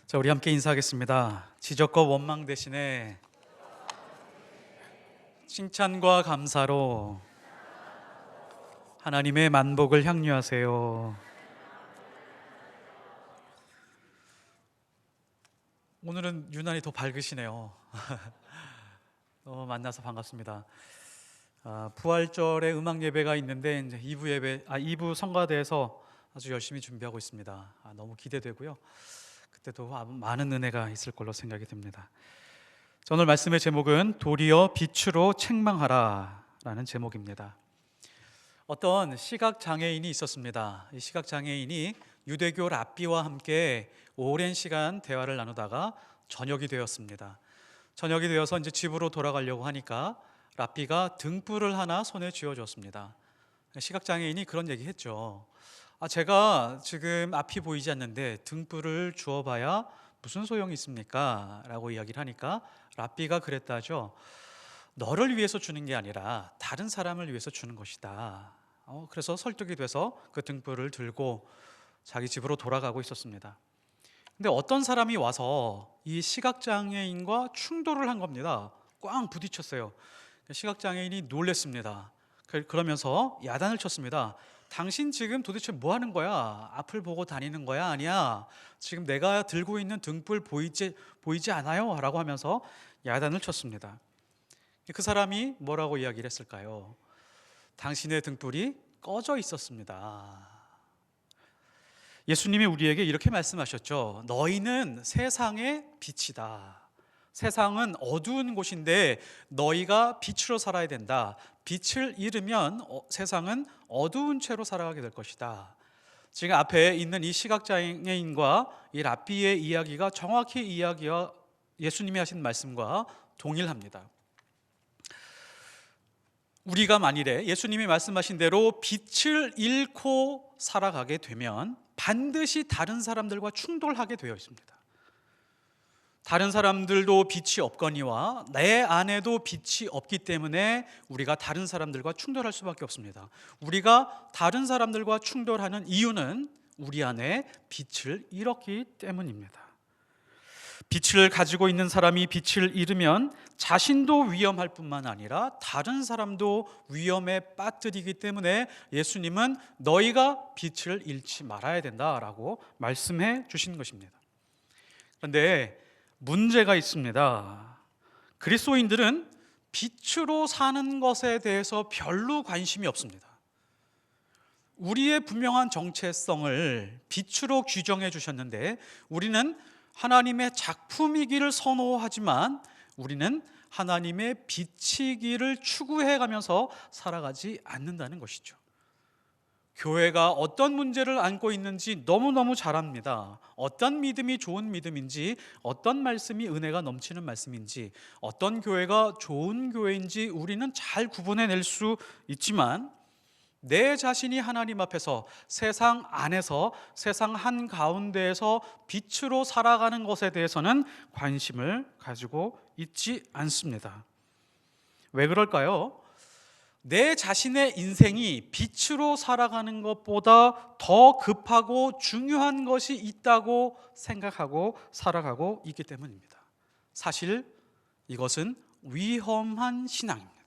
자, 우리 함께 인사하겠습니다. 지적과 원망 대신에 칭찬과 감사로 하나님의 만복을 향유하세요. 오늘은 유난히 더 밝으시네요. 만나서 반갑습니다. 부활절에 음악 예배가 있는데 이제 2부 성가대에서 아주 열심히 준비하고 있습니다. 너무 기대되고요. 그때도 많은 은혜가 있을 걸로 생각이 듭니다. 오늘 말씀의 제목은 도리어 빛으로 책망하라 라는 제목입니다. 어떤 시각장애인이 있었습니다. 이 시각장애인이 유대교 랍비와 함께 오랜 시간 대화를 나누다가 저녁이 되었습니다. 저녁이 되어서 이제 집으로 돌아가려고 하니까 랍비가 등불을 하나 손에 쥐어줬습니다. 시각장애인이 그런 얘기 했죠. 제가 지금 앞이 보이지 않는데 등불을 주어봐야 무슨 소용이 있습니까? 라고 이야기를 하니까 랍비가 그랬다죠. 너를 위해서 주는 게 아니라 다른 사람을 위해서 주는 것이다. 그래서 설득이 돼서 그 등불을 들고 자기 집으로 돌아가고 있었습니다. 근데 어떤 사람이 와서 이 시각장애인과 충돌을 한 겁니다. 꽝 부딪혔어요. 시각장애인이 놀랬습니다. 그러면서 야단을 쳤습니다. 당신 지금 도대체 뭐 하는 거야? 앞을 보고 다니는 거야? 아니야? 지금 내가 들고 있는 등불 보이지 않아요? 라고 하면서 야단을 쳤습니다. 그 사람이 뭐라고 이야기를 했을까요? 당신의 등불이 꺼져 있었습니다. 예수님이 우리에게 이렇게 말씀하셨죠. 너희는 세상의 빛이다. 세상은 어두운 곳인데 너희가 빛으로 살아야 된다. 빛을 잃으면 세상은 어두운 채로 살아가게 될 것이다. 지금 앞에 있는 이 시각장애인과 이 랍비의 이야기가 정확히 이야기와 예수님이 하신 말씀과 동일합니다. 우리가 만일에 예수님이 말씀하신 대로 빛을 잃고 살아가게 되면 반드시 다른 사람들과 충돌하게 되어 있습니다. 다른 사람들도 빛이 없거니와 내 안에도 빛이 없기 때문에 우리가 다른 사람들과 충돌할 수밖에 없습니다. 우리가 다른 사람들과 충돌하는 이유는 우리 안에 빛을 잃었기 때문입니다. 빛을 가지고 있는 사람이 빛을 잃으면 자신도 위험할 뿐만 아니라 다른 사람도 위험에 빠뜨리기 때문에 예수님은 너희가 빛을 잃지 말아야 된다라고 말씀해 주신 것입니다. 그런데 문제가 있습니다. 그리스도인들은 빛으로 사는 것에 대해서 별로 관심이 없습니다. 우리의 분명한 정체성을 빛으로 규정해 주셨는데 우리는 하나님의 작품이기를 선호하지만 우리는 하나님의 빛이기를 추구해 가면서 살아가지 않는다는 것이죠. 교회가 어떤 문제를 안고 있는지 너무너무 잘 압니다. 어떤 믿음이 좋은 믿음인지, 어떤 말씀이 은혜가 넘치는 말씀인지, 어떤 교회가 좋은 교회인지 우리는 잘 구분해낼 수 있지만 내 자신이 하나님 앞에서 세상 안에서 세상 한가운데에서 빛으로 살아가는 것에 대해서는 관심을 가지고 있지 않습니다. 왜 그럴까요? 내 자신의 인생이 빛으로 살아가는 것보다 더 급하고 중요한 것이 있다고 생각하고 살아가고 있기 때문입니다. 사실 이것은 위험한 신앙입니다.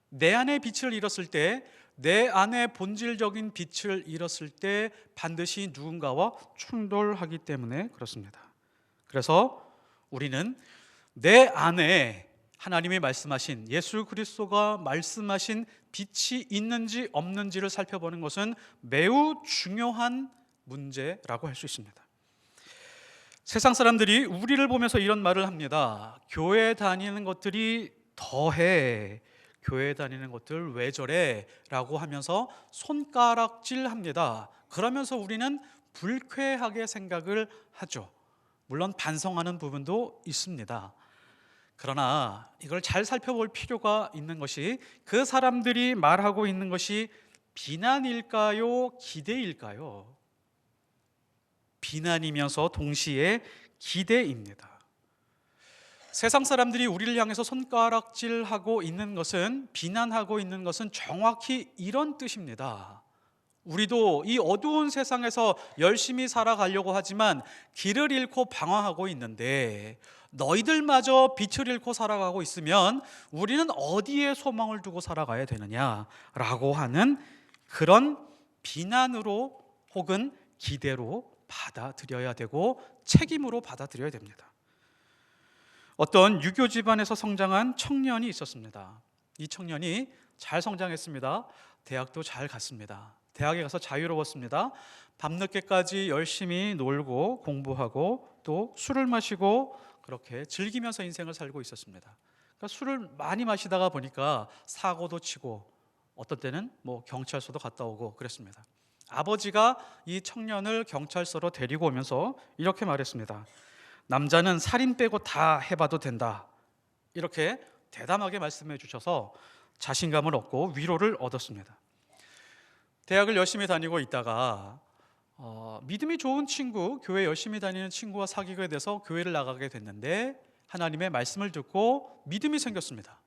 내 안의 빛을 잃었을 때, 내 안의 본질적인 빛을 잃었을 때 반드시 누군가와 충돌하기 때문에 그렇습니다. 그래서 우리는 내 안에 하나님이 말씀하신 예수 그리스도가 말씀하신 빛이 있는지 없는지를 살펴보는 것은 매우 중요한 문제라고 할 수 있습니다. 세상 사람들이 우리를 보면서 이런 말을 합니다. 교회 다니는 것들이 더해, 교회 다니는 것들 왜 저래? 라고 하면서 손가락질합니다. 그러면서 우리는 불쾌하게 생각을 하죠. 물론 반성하는 부분도 있습니다. 그러나 이걸 잘 살펴볼 필요가 있는 것이 그 사람들이 말하고 있는 것이 비난일까요? 기대일까요? 비난이면서 동시에 기대입니다. 세상 사람들이 우리를 향해서 손가락질하고 있는 것은, 비난하고 있는 것은 정확히 이런 뜻입니다. 우리도 이 어두운 세상에서 열심히 살아가려고 하지만 길을 잃고 방황하고 있는데 너희들마저 빛을 잃고 살아가고 있으면 우리는 어디에 소망을 두고 살아가야 되느냐라고 하는 그런 비난으로 혹은 기대로 받아들여야 되고 책임으로 받아들여야 됩니다. 어떤 유교 집안에서 성장한 청년이 있었습니다. 이 청년이 잘 성장했습니다. 대학도 잘 갔습니다. 대학에 가서 자유로웠습니다. 밤늦게까지 열심히 놀고 공부하고 또 술을 마시고 그렇게 즐기면서 인생을 살고 있었습니다. 그러니까 술을 많이 마시다가 보니까 사고도 치고 어떤 때는 경찰서도 갔다 오고 그랬습니다. 아버지가 이 청년을 경찰서로 데리고 오면서 이렇게 말했습니다. 남자는 살인 빼고 다 해봐도 된다. 이렇게 대담하게 말씀해 주셔서 자신감을 얻고 위로를 얻었습니다. 대학을 열심히 다니고 있다가 믿음이 좋은 친구, 교회 열심히 다니는 친구와 사귀게 돼서 교회를 나가게 됐는데 하나님의 말씀을 듣고 믿음이 생겼습니다.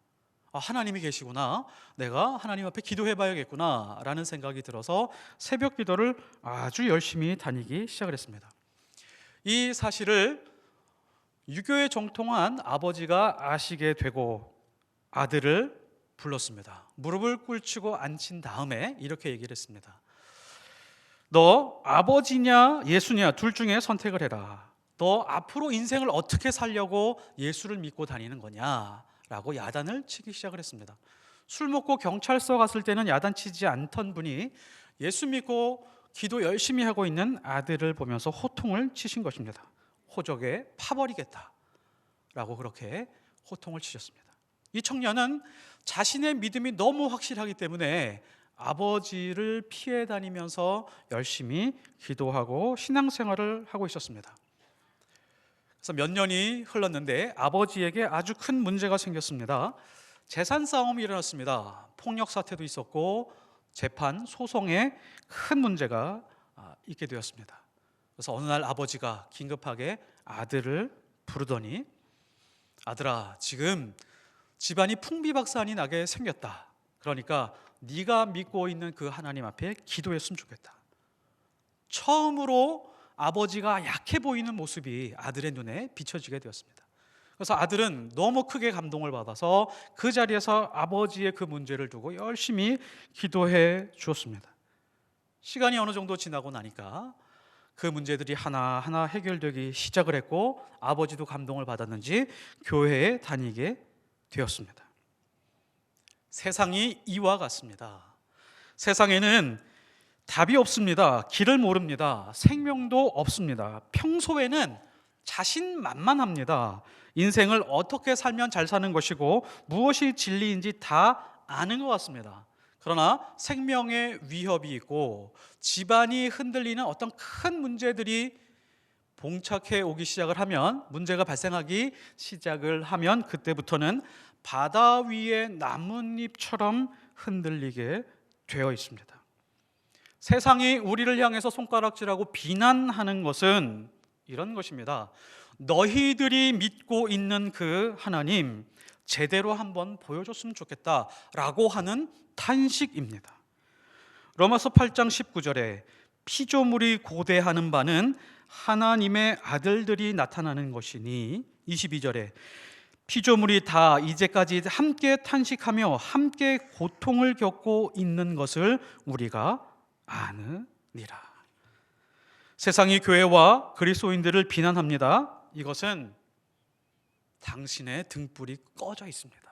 하나님이 계시구나, 내가 하나님 앞에 기도해 봐야겠구나 라는 생각이 들어서 새벽 기도를 아주 열심히 다니기 시작을 했습니다. 이 사실을 유교에 정통한 아버지가 아시게 되고 아들을 불렀습니다. 무릎을 꿇치고 앉힌 다음에 이렇게 얘기를 했습니다. 너 아버지냐 예수냐 둘 중에 선택을 해라. 너 앞으로 인생을 어떻게 살려고 예수를 믿고 다니는 거냐 라고 야단을 치기 시작을 했습니다. 술 먹고 경찰서 갔을 때는 야단치지 않던 분이 예수 믿고 기도 열심히 하고 있는 아들을 보면서 호통을 치신 것입니다. 호적에 파버리겠다 라고 그렇게 호통을 치셨습니다. 이 청년은 자신의 믿음이 너무 확실하기 때문에 아버지를 피해 다니면서 열심히 기도하고 신앙생활을 하고 있었습니다. 그래서 몇 년이 흘렀는데 아버지에게 아주 큰 문제가 생겼습니다. 재산 싸움이 일어났습니다. 폭력 사태도 있었고 재판, 소송에 큰 문제가 있게 되었습니다. 그래서 어느 날 아버지가 긴급하게 아들을 부르더니 아들아, 지금 집안이 풍비박산이 나게 생겼다. 그러니까 네가 믿고 있는 그 하나님 앞에 기도했으면 좋겠다. 처음으로 아버지가 약해 보이는 모습이 아들의 눈에 비춰지게 되었습니다. 그래서 아들은 너무 크게 감동을 받아서 그 자리에서 아버지의 그 문제를 두고 열심히 기도해 주었습니다. 시간이 어느 정도 지나고 나니까 그 문제들이 하나하나 해결되기 시작을 했고 아버지도 감동을 받았는지 교회에 다니게 되었습니다. 세상이 이와 같습니다. 세상에는 답이 없습니다. 길을 모릅니다. 생명도 없습니다. 평소에는 자신만만합니다. 인생을 어떻게 살면 잘 사는 것이고 무엇이 진리인지 다 아는 것 같습니다. 그러나 생명의 위협이 있고 집안이 흔들리는 어떤 큰 문제들이 봉착해 오기 시작을 하면, 문제가 발생하기 시작을 하면 그때부터는 바다 위의 나뭇잎처럼 흔들리게 되어 있습니다. 세상이 우리를 향해서 손가락질하고 비난하는 것은 이런 것입니다. 너희들이 믿고 있는 그 하나님 제대로 한번 보여줬으면 좋겠다라고 하는 탄식입니다. 로마서 8장 19절에 피조물이 고대하는 바는 하나님의 아들들이 나타나는 것이니, 22절에 피조물이 다 이제까지 함께 탄식하며 함께 고통을 겪고 있는 것을 우리가 아느니라. 세상이 교회와 그리스도인들을 비난합니다. 이것은 당신의 등불이 꺼져 있습니다.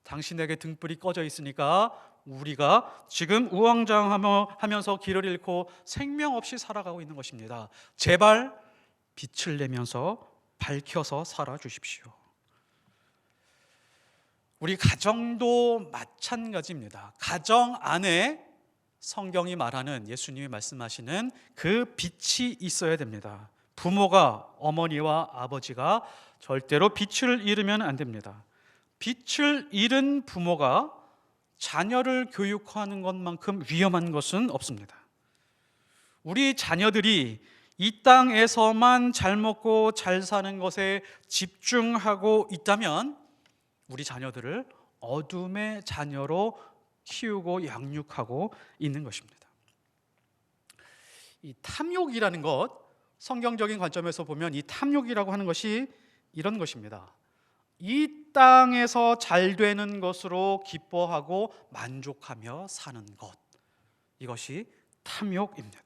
당신에게 등불이 꺼져 있으니까 우리가 지금 우왕좌왕하면서 길을 잃고 생명 없이 살아가고 있는 것입니다. 제발 빛을 내면서 밝혀서 살아 주십시오. 우리 가정도 마찬가지입니다. 가정 안에 성경이 말하는, 예수님이 말씀하시는 그 빛이 있어야 됩니다. 부모가, 어머니와 아버지가 절대로 빛을 잃으면 안 됩니다. 빛을 잃은 부모가 자녀를 교육하는 것만큼 위험한 것은 없습니다. 우리 자녀들이 이 땅에서만 잘 먹고 잘 사는 것에 집중하고 있다면 우리 자녀들을 어둠의 자녀로 키우고 양육하고 있는 것입니다. 이 탐욕이라는 것, 성경적인 관점에서 보면 이 탐욕이라고 하는 것이 이런 것입니다. 이 땅에서 잘 되는 것으로 기뻐하고 만족하며 사는 것, 이것이 탐욕입니다.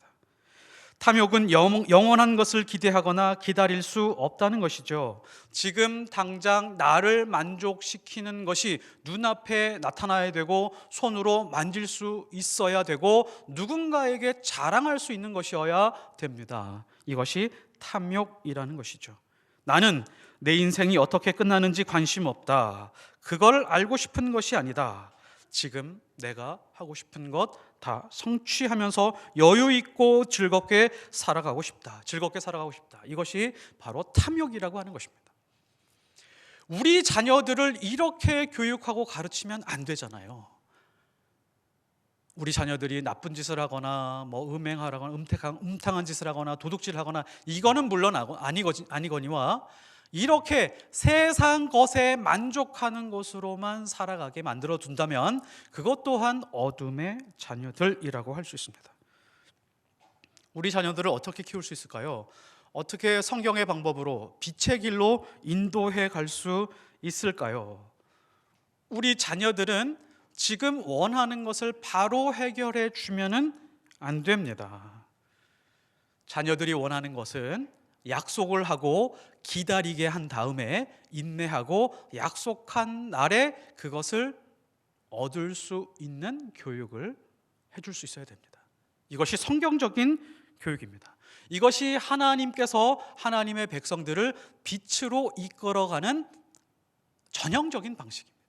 탐욕은 영원한 것을 기대하거나 기다릴 수 없다는 것이죠. 지금 당장 나를 만족시키는 것이 눈앞에 나타나야 되고 손으로 만질 수 있어야 되고 누군가에게 자랑할 수 있는 것이어야 됩니다. 이것이 탐욕이라는 것이죠. 나는 내 인생이 어떻게 끝나는지 관심 없다. 그걸 알고 싶은 것이 아니다. 지금 내가 하고 싶은 것 다 성취하면서 여유 있고 즐겁게 살아가고 싶다. 즐겁게 살아가고 싶다. 이것이 바로 탐욕이라고 하는 것입니다. 우리 자녀들을 이렇게 교육하고 가르치면 안 되잖아요. 우리 자녀들이 나쁜 짓을 하거나 음행하거나 음탕한 짓을 하거나 도둑질을 하거나 이거는 물론 아니거니와 이렇게 세상 것에 만족하는 것으로만 살아가게 만들어 둔다면 그것 또한 어둠의 자녀들이라고 할 수 있습니다. 우리 자녀들을 어떻게 키울 수 있을까요? 어떻게 성경의 방법으로 빛의 길로 인도해 갈 수 있을까요? 우리 자녀들은 지금 원하는 것을 바로 해결해 주면은 안 됩니다. 자녀들이 원하는 것은 약속을 하고 기다리게 한 다음에 인내하고 약속한 날에 그것을 얻을 수 있는 교육을 해줄 수 있어야 됩니다. 이것이 성경적인 교육입니다. 이것이 하나님께서 하나님의 백성들을 빛으로 이끌어가는 전형적인 방식입니다.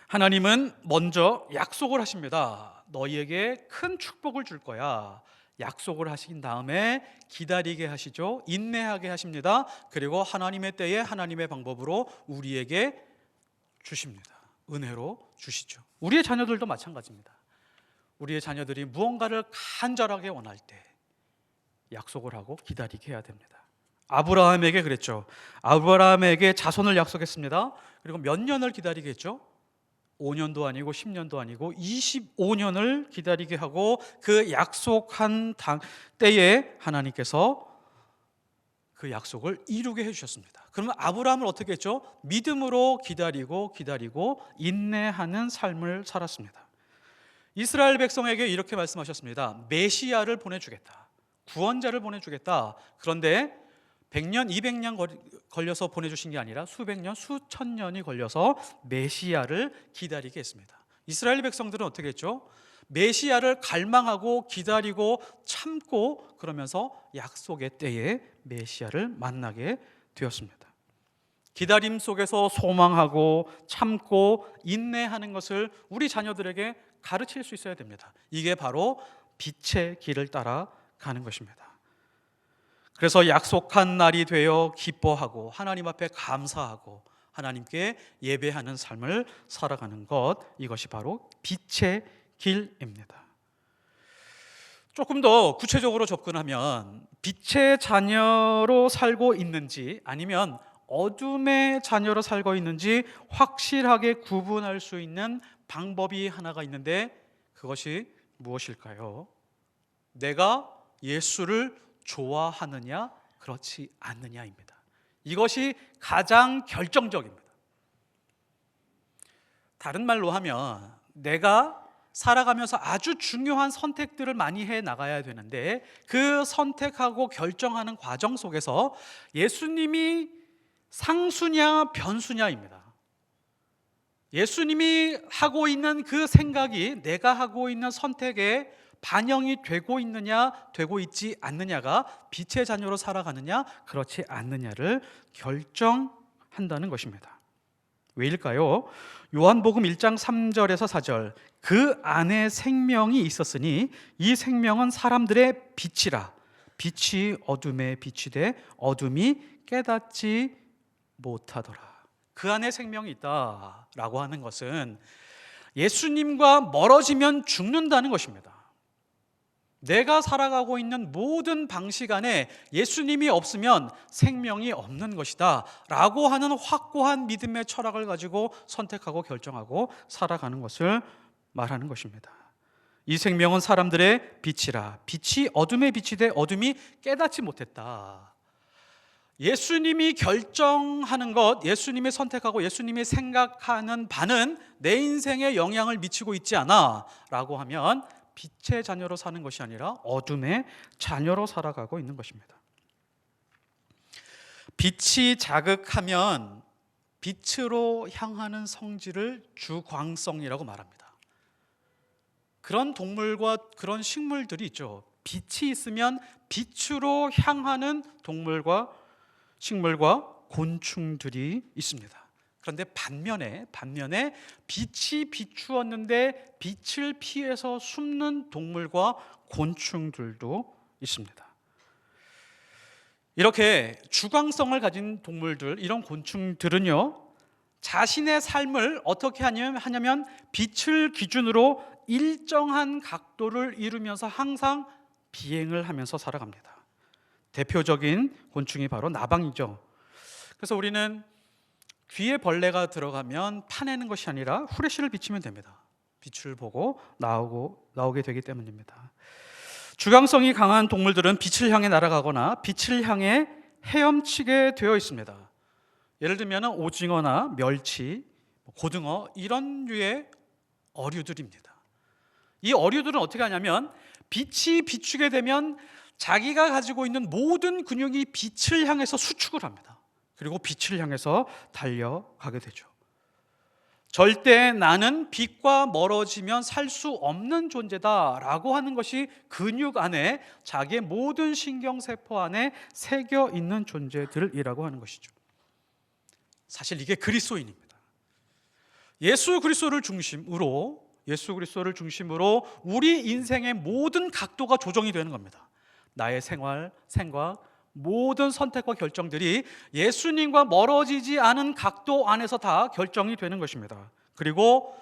하나님은 먼저 약속을 하십니다. 너희에게 큰 축복을 줄 거야. 약속을 하신 다음에 기다리게 하시죠. 인내하게 하십니다. 그리고 하나님의 때에 하나님의 방법으로 우리에게 주십니다. 은혜로 주시죠. 우리의 자녀들도 마찬가지입니다. 우리의 자녀들이 무언가를 간절하게 원할 때 약속을 하고 기다리게 해야 됩니다. 아브라함에게 그랬죠. 아브라함에게 자손을 약속했습니다. 그리고 몇 년을 기다리게 했죠? 5년도 아니고 10년도 아니고 25년을 기다리게 하고 그 약속한 때에 하나님께서 그 약속을 이루게 해주셨습니다. 그러면 아브라함을 어떻게 했죠? 믿음으로 기다리고 인내하는 삶을 살았습니다. 이스라엘 백성에게 이렇게 말씀하셨습니다. 메시아를 보내주겠다. 구원자를 보내주겠다. 그런데 100년, 200년 걸려서 보내주신 게 아니라 수백 년, 수천 년이 걸려서 메시아를 기다리게 했습니다. 이스라엘 백성들은 어떻게 했죠? 메시아를 갈망하고 기다리고 참고 그러면서 약속의 때에 메시아를 만나게 되었습니다. 기다림 속에서 소망하고 참고 인내하는 것을 우리 자녀들에게 가르칠 수 있어야 됩니다. 이게 바로 빛의 길을 따라가는 것입니다. 그래서 약속한 날이 되어 기뻐하고 하나님 앞에 감사하고 하나님께 예배하는 삶을 살아가는 것, 이것이 바로 빛의 길입니다. 조금 더 구체적으로 접근하면 빛의 자녀로 살고 있는지 아니면 어둠의 자녀로 살고 있는지 확실하게 구분할 수 있는 방법이 하나가 있는데 그것이 무엇일까요? 내가 예수를 좋아하느냐 그렇지 않느냐입니다. 이것이 가장 결정적입니다. 다른 말로 하면 내가 살아가면서 아주 중요한 선택들을 많이 해 나가야 되는데 그 선택하고 결정하는 과정 속에서 예수님이 상수냐 변수냐입니다. 예수님이 하고 있는 그 생각이 내가 하고 있는 선택에 반영이 되고 있느냐 되고 있지 않느냐가 빛의 자녀로 살아가느냐 그렇지 않느냐를 결정한다는 것입니다. 왜일까요? 요한복음 1장 3절에서 4절 그 안에 생명이 있었으니 이 생명은 사람들의 빛이라 빛이 어둠에 비치되 어둠이 깨닫지 못하더라. 그 안에 생명이 있다라고 하는 것은 예수님과 멀어지면 죽는다는 것입니다. 내가 살아가고 있는 모든 방식 안에 예수님이 없으면 생명이 없는 것이다 라고 하는 확고한 믿음의 철학을 가지고 선택하고 결정하고 살아가는 것을 말하는 것입니다. 이 생명은 사람들의 빛이라. 빛이 어둠에 비치되 어둠이 깨닫지 못했다. 예수님이 결정하는 것, 예수님이 선택하고 예수님이 생각하는 바는 내 인생에 영향을 미치고 있지 않아 라고 하면 빛의 자녀로 사는 것이 아니라 어둠의 자녀로 살아가고 있는 것입니다. 빛이 자극하면 빛으로 향하는 성질을 주광성이라고 말합니다. 그런 동물과 그런 식물들이 있죠. 빛이 있으면 빛으로 향하는 동물과 식물과 곤충들이 있습니다. 그런데 반면에 빛이 비추었는데 빛을 피해서 숨는 동물과 곤충들도 있습니다. 이렇게 주광성을 가진 동물들, 이런 곤충들은요, 자신의 삶을 어떻게 하냐면 빛을 기준으로 일정한 각도를 이루면서 항상 비행을 하면서 살아갑니다. 대표적인 곤충이 바로 나방이죠. 그래서 우리는 귀에 벌레가 들어가면 파내는 것이 아니라 후레쉬를 비치면 됩니다. 빛을 보고 나오게 되기 때문입니다. 주광성이 강한 동물들은 빛을 향해 날아가거나 빛을 향해 헤엄치게 되어 있습니다. 예를 들면 오징어나 멸치, 고등어 이런 류의 어류들입니다. 이 어류들은 어떻게 하냐면 빛이 비추게 되면 자기가 가지고 있는 모든 근육이 빛을 향해서 수축을 합니다. 그리고 빛을 향해서 달려가게 되죠. 절대 나는 빛과 멀어지면 살 수 없는 존재다라고 하는 것이 근육 안에, 자기의 모든 신경세포 안에 새겨 있는 존재들이라고 하는 것이죠. 사실 이게 그리스도인입니다. 예수 그리스도를 중심으로 우리 인생의 모든 각도가 조정이 되는 겁니다. 나의 생활, 생각, 모든 선택과 결정들이 예수님과 멀어지지 않은 각도 안에서 다 결정이 되는 것입니다. 그리고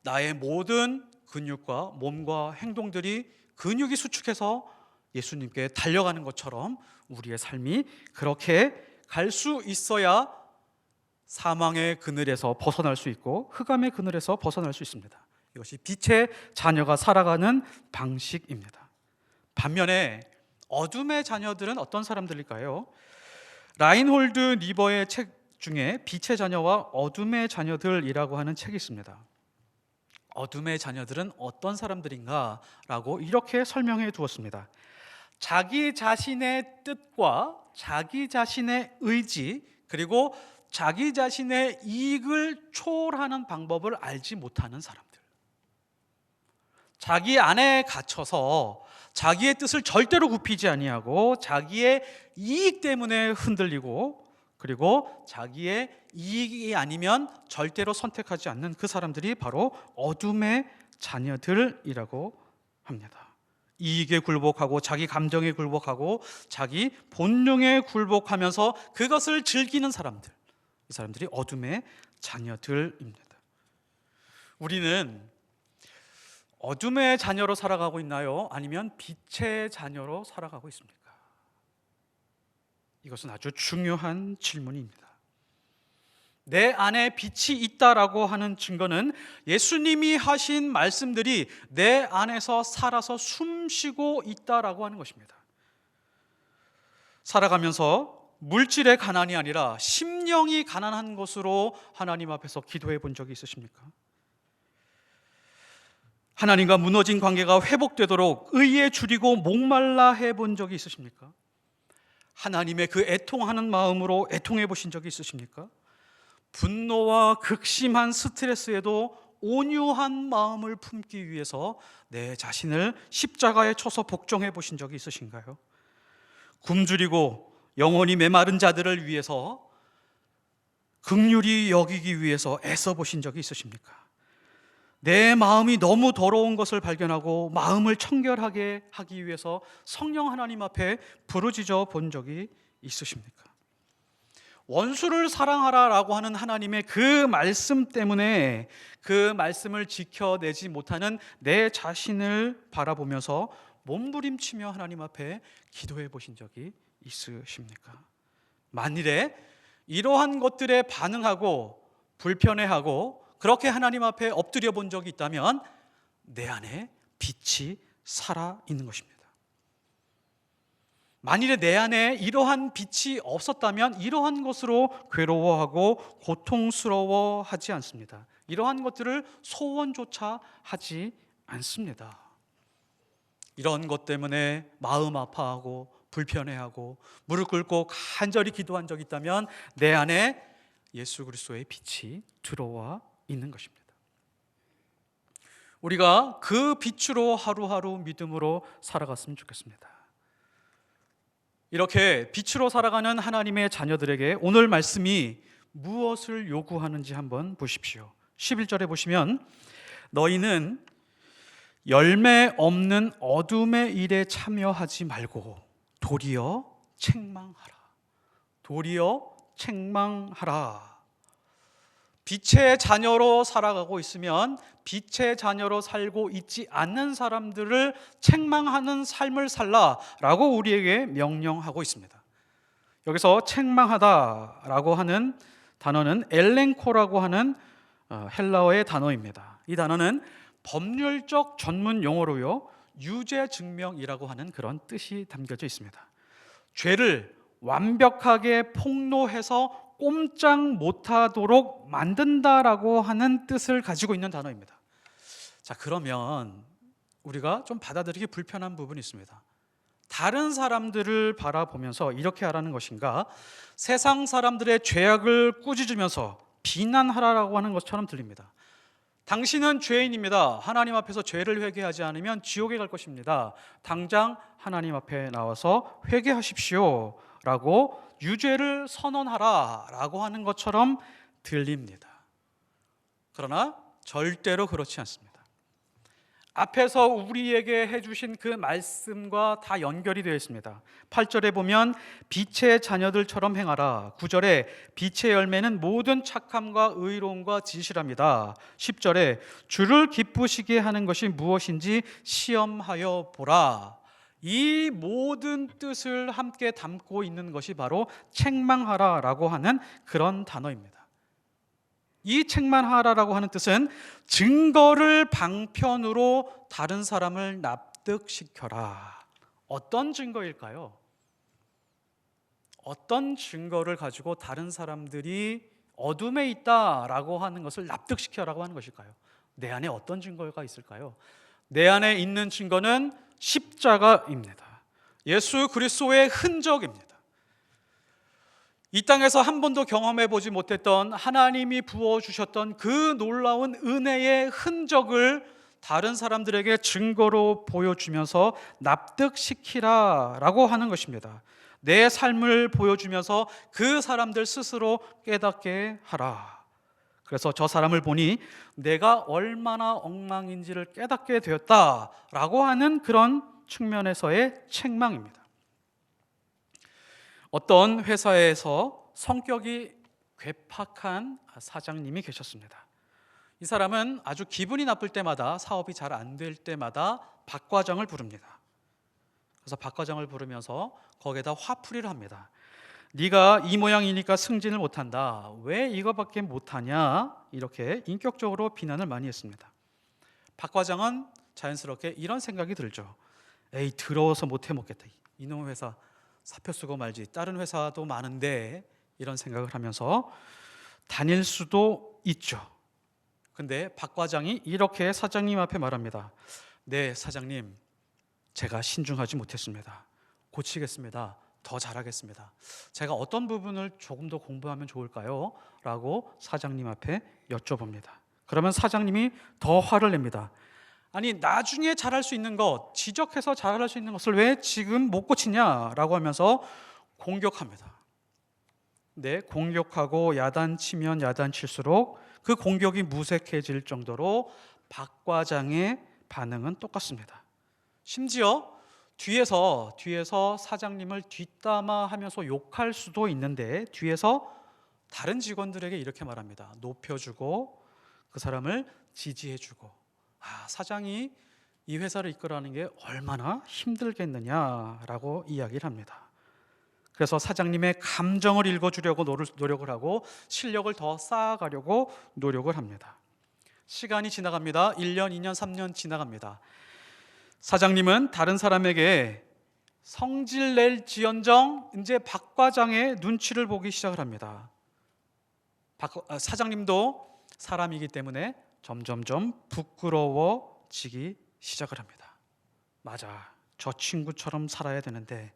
나의 모든 근육과 몸과 행동들이 근육이 수축해서 예수님께 달려가는 것처럼 우리의 삶이 그렇게 갈 수 있어야 사망의 그늘에서 벗어날 수 있고 흑암의 그늘에서 벗어날 수 있습니다. 이것이 빛의 자녀가 살아가는 방식입니다. 반면에 어둠의 자녀들은 어떤 사람들일까요? 라인홀드 니버의 책 중에 빛의 자녀와 어둠의 자녀들이라고 하는 책이 있습니다. 어둠의 자녀들은 어떤 사람들인가? 라고 이렇게 설명해 두었습니다. 자기 자신의 뜻과 자기 자신의 의지, 그리고 자기 자신의 이익을 초월하는 방법을 알지 못하는 사람들. 자기 안에 갇혀서 자기의 뜻을 절대로 굽히지 아니하고 자기의 이익 때문에 흔들리고, 그리고 자기의 이익이 아니면 절대로 선택하지 않는 그 사람들이 바로 어둠의 자녀들이라고 합니다. 이익에 굴복하고 자기 감정에 굴복하고 자기 본능에 굴복하면서 그것을 즐기는 사람들, 이 사람들이 어둠의 자녀들입니다. 우리는 어둠의 자녀로 살아가고 있나요? 아니면 빛의 자녀로 살아가고 있습니까? 이것은 아주 중요한 질문입니다. 내 안에 빛이 있다라고 하는 증거는 예수님이 하신 말씀들이 내 안에서 살아서 숨쉬고 있다라고 하는 것입니다. 살아가면서 물질의 가난이 아니라 심령이 가난한 것으로 하나님 앞에서 기도해 본 적이 있으십니까? 하나님과 무너진 관계가 회복되도록 의에 줄이고 목말라 해본 적이 있으십니까? 하나님의 그 애통하는 마음으로 애통해 보신 적이 있으십니까? 분노와 극심한 스트레스에도 온유한 마음을 품기 위해서 내 자신을 십자가에 쳐서 복종해 보신 적이 있으신가요? 굶주리고 영혼이 메마른 자들을 위해서 긍휼히 여기기 위해서 애써 보신 적이 있으십니까? 내 마음이 너무 더러운 것을 발견하고 마음을 청결하게 하기 위해서 성령 하나님 앞에 부르짖어 본 적이 있으십니까? 원수를 사랑하라라고 하는 하나님의 그 말씀 때문에 그 말씀을 지켜내지 못하는 내 자신을 바라보면서 몸부림치며 하나님 앞에 기도해 보신 적이 있으십니까? 만일에 이러한 것들에 반응하고 불편해하고 그렇게 하나님 앞에 엎드려 본 적이 있다면 내 안에 빛이 살아 있는 것입니다. 만일에 내 안에 이러한 빛이 없었다면 이러한 것으로 괴로워하고 고통스러워하지 않습니다. 이러한 것들을 소원조차 하지 않습니다. 이런 것 때문에 마음 아파하고 불편해하고 무릎 꿇고 간절히 기도한 적이 있다면 내 안에 예수 그리스도의 빛이 들어와 있는 것입니다. 우리가 그 빛으로 하루하루 믿음으로 살아갔으면 좋겠습니다. 이렇게 빛으로 살아가는 하나님의 자녀들에게 오늘 말씀이 무엇을 요구하는지 한번 보십시오. 11절에 보시면 너희는 열매 없는 어둠의 일에 참여하지 말고 도리어 책망하라. 도리어 책망하라. 빛의 자녀로 살아가고 있으면 빛의 자녀로 살고 있지 않는 사람들을 책망하는 삶을 살라라고 우리에게 명령하고 있습니다. 여기서 책망하다라고 하는 단어는 엘렌코라고 하는 헬라어의 단어입니다. 이 단어는 법률적 전문 용어로요, 유죄 증명이라고 하는 그런 뜻이 담겨져 있습니다. 죄를 완벽하게 폭로해서 꼼짝 못하도록 만든다라고 하는 뜻을 가지고 있는 단어입니다. 자, 그러면 우리가 좀 받아들이기 불편한 부분이 있습니다. 다른 사람들을 바라보면서 이렇게 하라는 것인가? 세상 사람들의 죄악을 꾸짖으면서 비난하라고 하는 것처럼 들립니다. 당신은 죄인입니다. 하나님 앞에서 죄를 회개하지 않으면 지옥에 갈 것입니다. 당장 하나님 앞에 나와서 회개하십시오 라고 유죄를 선언하라 라고 하는 것처럼 들립니다. 그러나 절대로 그렇지 않습니다. 앞에서 우리에게 해주신 그 말씀과 다 연결이 되어 있습니다. 8절에 보면 빛의 자녀들처럼 행하라. 9절에 빛의 열매는 모든 착함과 의로움과 진실합니다. 10절에 주를 기쁘시게 하는 것이 무엇인지 시험하여 보라. 이 모든 뜻을 함께 담고 있는 것이 바로 책망하라라고 하는 그런 단어입니다. 이 책망하라라고 하는 뜻은 증거를 방편으로 다른 사람을 납득시켜라. 어떤 증거일까요? 어떤 증거를 가지고 다른 사람들이 어둠에 있다라고 하는 것을 납득시켜라고 하는 것일까요? 내 안에 어떤 증거가 있을까요? 내 안에 있는 증거는 십자가입니다. 예수 그리스도의 흔적입니다. 이 땅에서 한 번도 경험해 보지 못했던 하나님이 부어주셨던 그 놀라운 은혜의 흔적을 다른 사람들에게 증거로 보여주면서 납득시키라라고 하는 것입니다. 내 삶을 보여주면서 그 사람들 스스로 깨닫게 하라. 그래서 저 사람을 보니 내가 얼마나 엉망인지를 깨닫게 되었다라고 하는 그런 측면에서의 책망입니다. 어떤 회사에서 성격이 괴팍한 사장님이 계셨습니다. 이 사람은 아주 기분이 나쁠 때마다, 사업이 잘 안 될 때마다 박 과장을 부릅니다. 그래서 박 과장을 부르면서 거기에다 화풀이를 합니다. 네가 이 모양이니까 승진을 못한다. 왜 이거밖에 못하냐? 이렇게 인격적으로 비난을 많이 했습니다. 박 과장은 자연스럽게 이런 생각이 들죠. 에이, 더러워서 못해 먹겠다. 이놈의 회사 사표 쓰고 말지. 다른 회사도 많은데, 이런 생각을 하면서 다닐 수도 있죠. 근데 박 과장이 이렇게 사장님 앞에 말합니다. 네, 사장님, 제가 신중하지 못했습니다. 고치겠습니다. 더 잘하겠습니다. 제가 어떤 부분을 조금 더 공부하면 좋을까요? 라고 사장님 앞에 여쭤봅니다. 그러면 사장님이 더 화를 냅니다. 아니, 나중에 잘할 수 있는 것, 지적해서 잘할 수 있는 것을 왜 지금 못 고치냐라고 하면서 공격합니다. 네, 공격하고 야단치면 야단칠수록 그 공격이 무색해질 정도로 박 과장의 반응은 똑같습니다. 심지어 뒤에서 사장님을 뒷담화하면서 욕할 수도 있는데 뒤에서 다른 직원들에게 이렇게 말합니다. 높여주고 그 사람을 지지해주고, 사장이 이 회사를 이끌어가는 게 얼마나 힘들겠느냐라고 이야기를 합니다. 그래서 사장님의 감정을 읽어주려고 노력을 하고 실력을 더 쌓아가려고 노력을 합니다. 시간이 지나갑니다. 1년, 2년, 3년 지나갑니다. 사장님은 다른 사람에게 성질 낼지언정 이제 박 과장의 눈치를 보기 시작을 합니다. 사장님도 사람이기 때문에 점점점 부끄러워지기 시작을 합니다. 맞아, 저 친구처럼 살아야 되는데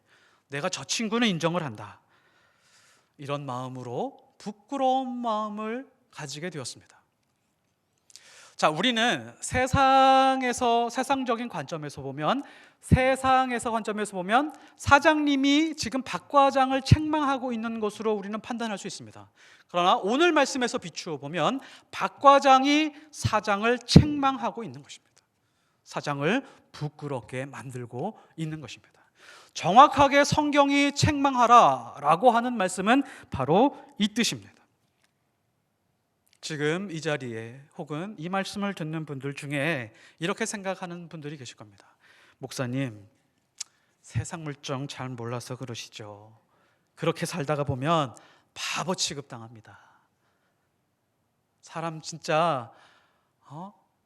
내가 저 친구는 인정을 한다. 이런 마음으로 부끄러운 마음을 가지게 되었습니다. 자, 우리는 세상적인 관점에서 보면 사장님이 지금 박 과장을 책망하고 있는 것으로 우리는 판단할 수 있습니다. 그러나 오늘 말씀에서 비추어 보면 박 과장이 사장을 책망하고 있는 것입니다. 사장을 부끄럽게 만들고 있는 것입니다. 정확하게 성경이 책망하라라고 하는 말씀은 바로 이 뜻입니다. 지금 이 자리에 혹은 이 말씀을 듣는 분들 중에 이렇게 생각하는 분들이 계실 겁니다. 목사님, 세상 물정 잘 몰라서 그러시죠. 그렇게 살다가 보면 바보 취급당합니다. 사람 진짜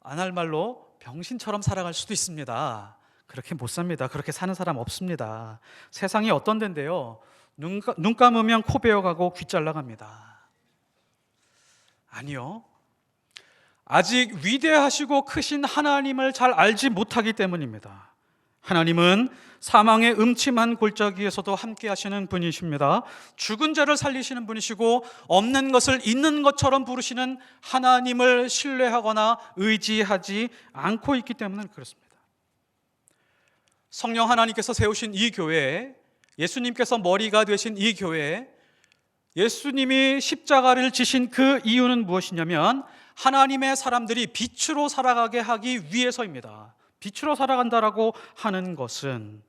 안 할 말로 병신처럼 살아갈 수도 있습니다. 그렇게 못 삽니다. 그렇게 사는 사람 없습니다. 세상이 어떤 데인데요, 눈 감으면 코 베어가고 귀 잘라갑니다. 아니요, 아직 위대하시고 크신 하나님을 잘 알지 못하기 때문입니다. 하나님은 사망의 음침한 골짜기에서도 함께 하시는 분이십니다. 죽은 자를 살리시는 분이시고 없는 것을 있는 것처럼 부르시는 하나님을 신뢰하거나 의지하지 않고 있기 때문에 그렇습니다. 성령 하나님께서 세우신 이 교회, 예수님께서 머리가 되신 이 교회, 예수님이 십자가를 지신 그 이유는 무엇이냐면 하나님의 사람들이 빛으로 살아가게 하기 위해서입니다. 빛으로 살아간다라고 하는 것은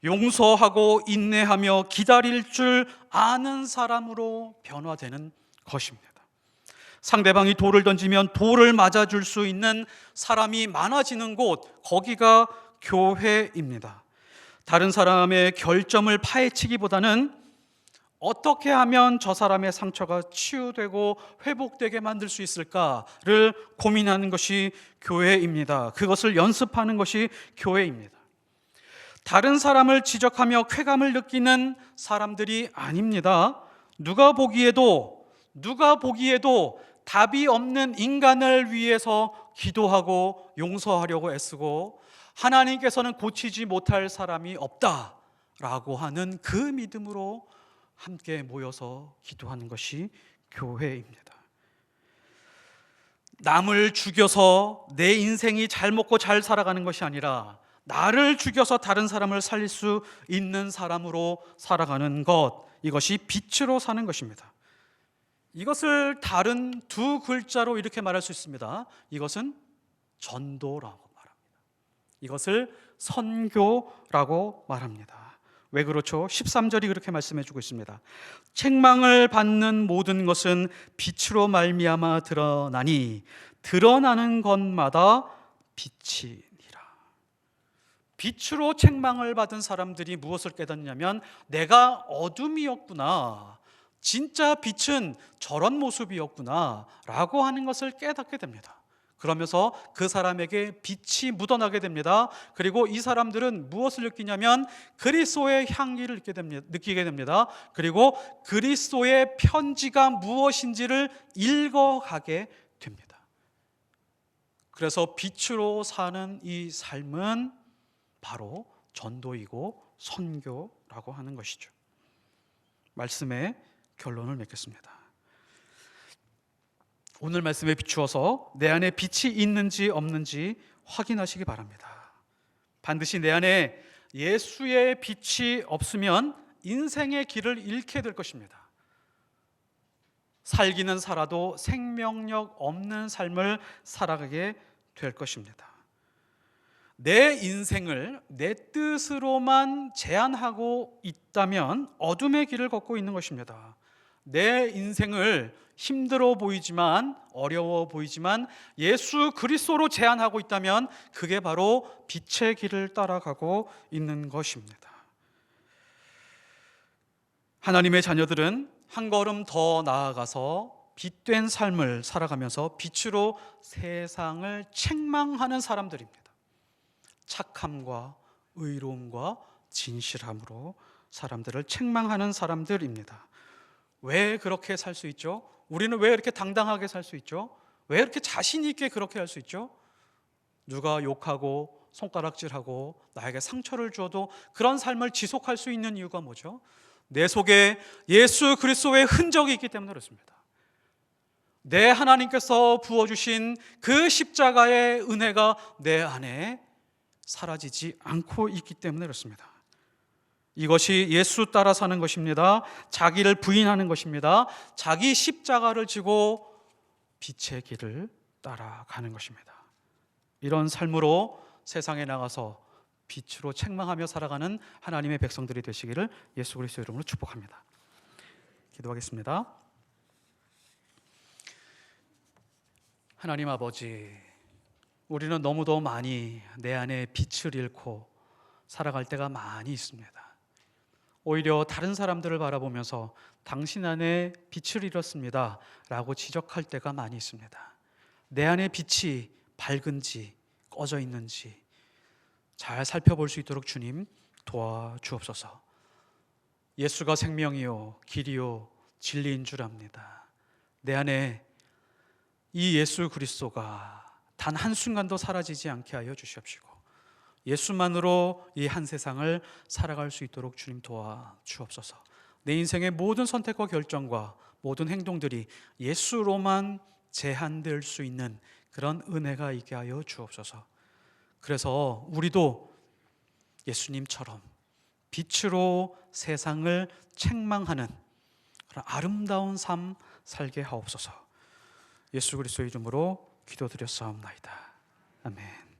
용서하고 인내하며 기다릴 줄 아는 사람으로 변화되는 것입니다. 상대방이 돌을 던지면 돌을 맞아줄 수 있는 사람이 많아지는 곳, 거기가 교회입니다. 다른 사람의 결점을 파헤치기보다는 어떻게 하면 저 사람의 상처가 치유되고 회복되게 만들 수 있을까를 고민하는 것이 교회입니다. 그것을 연습하는 것이 교회입니다. 다른 사람을 지적하며 쾌감을 느끼는 사람들이 아닙니다. 누가 보기에도 답이 없는 인간을 위해서 기도하고 용서하려고 애쓰고 하나님께서는 고치지 못할 사람이 없다라고 하는 그 믿음으로 함께 모여서 기도하는 것이 교회입니다. 남을 죽여서 내 인생이 잘 먹고 잘 살아가는 것이 아니라 나를 죽여서 다른 사람을 살릴 수 있는 사람으로 살아가는 것, 이것이 빛으로 사는 것입니다. 이것을 다른 두 글자로 이렇게 말할 수 있습니다. 이것은 전도라고 말합니다. 이것을 선교라고 말합니다. 왜 그렇죠? 13절이 그렇게 말씀해 주고 있습니다. 책망을 받는 모든 것은 빛으로 말미암아 드러나니 드러나는 것마다 빛이니라. 빛으로 책망을 받은 사람들이 무엇을 깨닫냐면 내가 어둠이었구나, 진짜 빛은 저런 모습이었구나 라고 하는 것을 깨닫게 됩니다. 그러면서 그 사람에게 빛이 묻어나게 됩니다. 그리고 이 사람들은 무엇을 느끼냐면 그리스도의 향기를 느끼게 됩니다. 그리고 그리스도의 편지가 무엇인지를 읽어가게 됩니다. 그래서 빛으로 사는 이 삶은 바로 전도이고 선교라고 하는 것이죠. 말씀의 결론을 맺겠습니다. 오늘 말씀에 비추어서 내 안에 빛이 있는지 없는지 확인하시기 바랍니다. 반드시 내 안에 예수의 빛이 없으면 인생의 길을 잃게 될 것입니다. 살기는 살아도 생명력 없는 삶을 살아가게 될 것입니다. 내 인생을 내 뜻으로만 제한하고 있다면 어둠의 길을 걷고 있는 것입니다. 내 인생을 힘들어 보이지만, 어려워 보이지만 예수 그리스도로 제한하고 있다면 그게 바로 빛의 길을 따라가고 있는 것입니다. 하나님의 자녀들은 한 걸음 더 나아가서 빛된 삶을 살아가면서 빛으로 세상을 책망하는 사람들입니다. 착함과 의로움과 진실함으로 사람들을 책망하는 사람들입니다. 왜 그렇게 살 수 있죠? 우리는 왜 이렇게 당당하게 살 수 있죠? 왜 이렇게 자신 있게 그렇게 할 수 있죠? 누가 욕하고 손가락질하고 나에게 상처를 주어도 그런 삶을 지속할 수 있는 이유가 뭐죠? 내 속에 예수 그리스도의 흔적이 있기 때문에 그렇습니다. 내 하나님께서 부어주신 그 십자가의 은혜가 내 안에 사라지지 않고 있기 때문에 그렇습니다. 이것이 예수 따라 사는 것입니다. 자기를 부인하는 것입니다. 자기 십자가를 지고 빛의 길을 따라가는 것입니다. 이런 삶으로 세상에 나가서 빛으로 책망하며 살아가는 하나님의 백성들이 되시기를 예수 그리스도 이름으로 축복합니다. 기도하겠습니다. 하나님 아버지, 우리는 너무도 많이 내 안에 빛을 잃고 살아갈 때가 많이 있습니다. 오히려 다른 사람들을 바라보면서 당신 안에 빛을 잃었습니다 라고 지적할 때가 많이 있습니다. 내 안에 빛이 밝은지 꺼져 있는지 잘 살펴볼 수 있도록 주님 도와주옵소서. 예수가 생명이요 길이요 진리인 줄 압니다. 내 안에 이 예수 그리스도가 단 한순간도 사라지지 않게 하여 주시옵시고 예수만으로 이 한 세상을 살아갈 수 있도록 주님 도와주옵소서. 내 인생의 모든 선택과 결정과 모든 행동들이 예수로만 제한될 수 있는 그런 은혜가 있게 하여 주옵소서. 그래서 우리도 예수님처럼 빛으로 세상을 책망하는 그런 아름다운 삶 살게 하옵소서. 예수 그리스도 이름으로 기도드렸사옵나이다. 아멘.